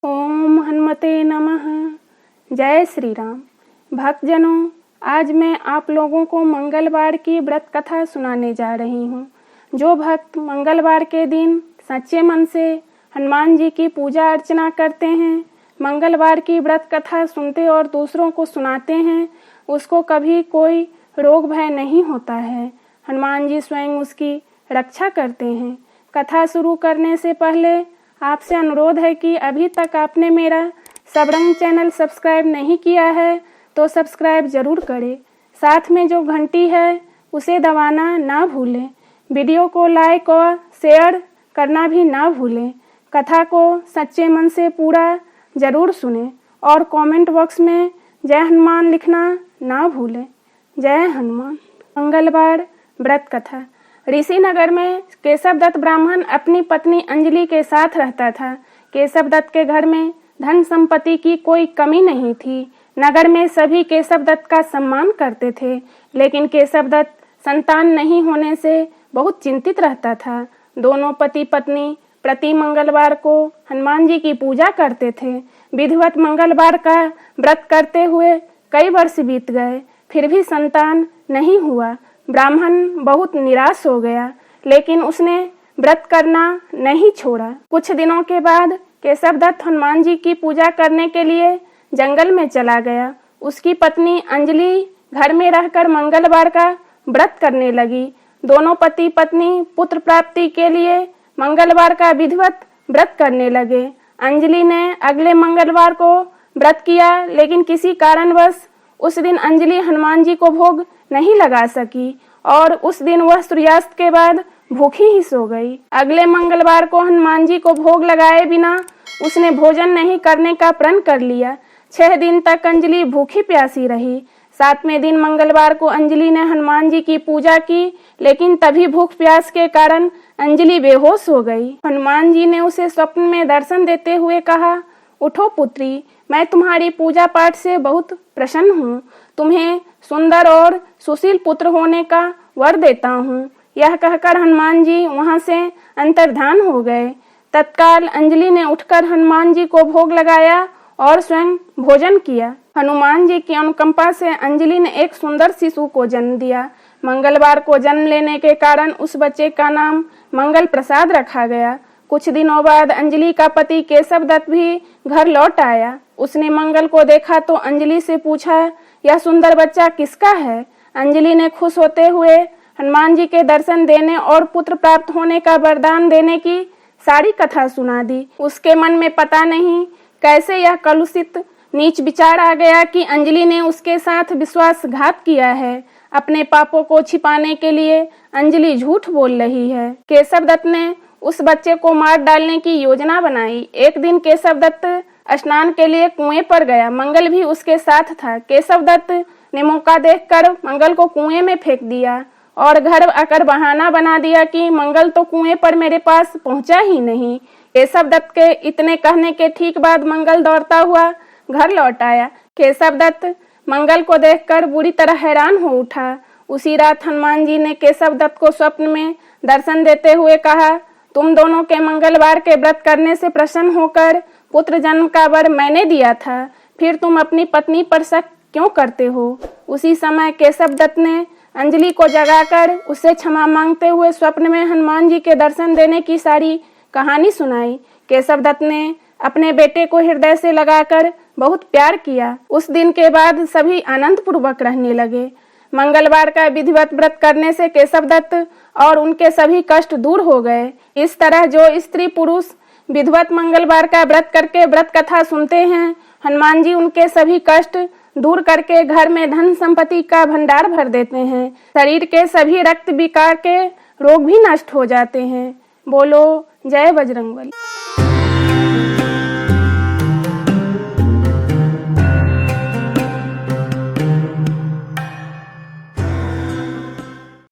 ओम हनुमते नमः। जय श्री राम। भक्तजनों, आज मैं आप लोगों को मंगलवार की व्रत कथा सुनाने जा रही हूँ। जो भक्त मंगलवार के दिन सच्चे मन से हनुमान जी की पूजा अर्चना करते हैं, मंगलवार की व्रत कथा सुनते और दूसरों को सुनाते हैं, उसको कभी कोई रोग भय नहीं होता है। हनुमान जी स्वयं उसकी रक्षा करते हैं। कथा शुरू करने से पहले आपसे अनुरोध है कि अभी तक आपने मेरा सबरंग चैनल सब्सक्राइब नहीं किया है तो सब्सक्राइब जरूर करें। साथ में जो घंटी है उसे दबाना ना भूलें। वीडियो को लाइक और शेयर करना भी ना भूलें। कथा को सच्चे मन से पूरा जरूर सुनें और कमेंट बॉक्स में जय हनुमान लिखना ना भूलें। जय हनुमान। मंगलवार व्रत कथा। ऋषिनगर में केशव दत्त ब्राह्मण अपनी पत्नी अंजलि के साथ रहता था। केशव दत्त के घर में धन संपत्ति की कोई कमी नहीं थी। नगर में सभी केशव दत्त का सम्मान करते थे, लेकिन केशव दत्त संतान नहीं होने से बहुत चिंतित रहता था। दोनों पति पत्नी प्रति मंगलवार को हनुमान जी की पूजा करते थे। विधिवत मंगलवार का व्रत करते हुए कई वर्ष बीत गए, फिर भी संतान नहीं हुआ। ब्राह्मण बहुत निराश हो गया, लेकिन उसने व्रत करना नहीं छोड़ा। कुछ दिनों के बाद केशव दत्त हनुमान जी की पूजा करने के लिए जंगल में चला गया। उसकी पत्नी अंजलि घर में रहकर मंगलवार का व्रत करने लगी। दोनों पति पत्नी पुत्र प्राप्ति के लिए मंगलवार का विधिवत व्रत करने लगे। अंजलि ने अगले मंगलवार को व्रत किया, लेकिन किसी कारणवश उस दिन अंजलि हनुमान जी को भोग नहीं लगा सकी और उस दिन वह सूर्यास्त के बाद भूखी ही सो गई। अगले मंगलवार को हनुमान जी को भोग लगाए बिना उसने भोजन नहीं करने का प्रण कर लिया। 6 दिन तक अंजलि भूखी प्यासी रही। 7वें दिन मंगलवार को अंजलि ने हनुमान जी की पूजा की, लेकिन तभी भूख प्यास के कारण अंजलि बेहोश हो गई। हनुमान जी ने उसे स्वप्न में दर्शन देते हुए कहा, उठो पुत्री, मैं तुम्हारी पूजा पाठ से बहुत प्रसन्न हूँ। तुम्हें सुंदर और सुशील पुत्र होने का वर देता हूँ। यह कहकर हनुमान जी वहां से अंतर्धान हो गए। तत्काल अंजलि ने उठकर हनुमान जी को भोग लगाया और स्वयं भोजन किया। हनुमान जी की अनुकंपा से अंजलि ने एक सुंदर शिशु को जन्म दिया। मंगलवार को जन्म लेने के कारण उस बच्चे का नाम मंगल प्रसाद रखा गया। कुछ दिनों बाद अंजलि का पति केशव दत्त भी घर लौट आया। उसने मंगल को देखा तो अंजलि से पूछा, यह सुंदर बच्चा किसका है? अंजलि ने खुश होते हुए हनुमान जी के दर्शन देने और पुत्र प्राप्त होने का वरदान देने की सारी कथा सुना दी। उसके मन में पता नहीं कैसे यह कलुषित नीच विचार आ गया कि अंजलि ने उसके साथ विश्वासघात किया है। अपने पापों को छिपाने के लिए अंजलि झूठ बोल रही है। केशव दत्त ने उस बच्चे को मार डालने की योजना बनाई। एक दिन केशव दत्त स्नान के लिए कुएं पर गया। मंगल भी उसके साथ था। केशव दत्त ने मौका देखकर मंगल को कुएं में फेंक दिया और घर आकर बहाना बना दिया कि मंगल तो कुएं पर मेरे पास पहुंचा ही नहीं। केशव दत्त के इतने कहने के ठीक बाद मंगल दौड़ता हुआ घर लौट आया। केशव दत्त मंगल को देखकर बुरी तरह हैरान हो उठा। उसी रात हनुमान जी ने केशव दत्त को स्वप्न में दर्शन देते हुए कहा, तुम दोनों के मंगलवार के व्रत करने से प्रसन्न होकर पुत्र जन्म का वर मैंने दिया था, फिर तुम अपनी पत्नी पर शक क्यों करते हो? उसी समय केशव दत्त ने अंजलि को जगाकर उससे क्षमा मांगते हुए स्वप्न में हनुमान जी के दर्शन देने की सारी कहानी सुनाई। केशव दत्त ने अपने बेटे को हृदय से लगाकर बहुत प्यार किया। उस दिन के बाद सभी आनंद पूर्वक रहने लगे। मंगलवार का विधिवत व्रत करने से केशव दत्त और उनके सभी कष्ट दूर हो गए। इस तरह जो स्त्री पुरुष विधिवत मंगलवार का व्रत करके व्रत कथा सुनते हैं, हनुमान जी उनके सभी कष्ट दूर करके घर में धन संपत्ति का भंडार भर देते हैं। शरीर के सभी रक्त विकार के रोग भी नष्ट हो जाते हैं। बोलो जय बजरंगबली।